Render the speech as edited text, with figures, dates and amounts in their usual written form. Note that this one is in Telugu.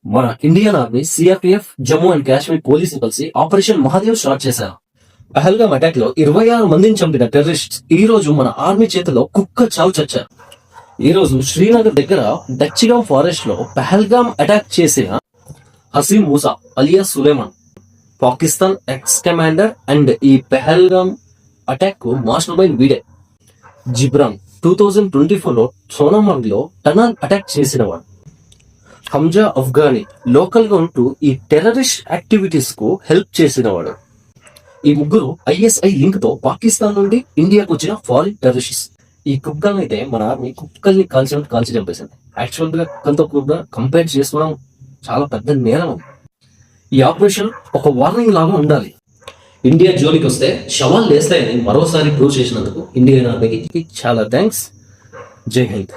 మన Indian army, CRPF, Jammu and Kashmir పోలీసులు కలిసి ఆపరేషన్ మహాదేవ్ స్టార్ట్ చేశారు. పహల్గామ్ అటాక్ లో 26 మందిని చంపిన టెర్రరిస్ట్ ఈ రోజు మన ఆర్మీ చేతిలో కుక్క చావు చచ్చారు. ఈ రోజు శ్రీనగర్ దగ్గర దచ్చిగాం ఫారెస్ట్ లో పహల్గామ్ అటాక్ చేసిన Hashim Musa alias Suleman Pakistan ex commander and ఈ పహల్గామ్ అటాక్ కు మాస్టర్ మైండ్ వీడే. జిబ్రాన్ 2024 లో సోనామార్గ్ లో టనల్ అటాక్ చేసినవాడు. హంజా అఫ్ఘానీ లోకల్ గా ఉంటూ ఈ టెర్రరిస్ట్ యాక్టివిటీస్ కు హెల్ప్ చేసినవాడు. ఈ ముగ్గురు ఐఎస్ఐ లింక్ తో పాకిస్తాన్ నుండి ఇండియాకు వచ్చిన ఫారిన్ టెర్రరిస్ట్. ఈ కుక్కల్ని అయితే మన ఆర్మీ కుక్కల్ని కాల్చి చంపేసింది. యాక్చువల్ గా కుక్కలతో కూడా కంపేర్ చేసుకోవడం చాలా పెద్ద నేరం. ఈ ఆపరేషన్ ఒక వార్నింగ్ లాగా ఉండాలి. ఇండియా జోలికి వస్తే శవాలు లేస్తాయని మరోసారి ప్రూవ్ చేసినందుకు ఇండియన్ ఆర్మీకి చాలా థ్యాంక్స్. జై హింద్.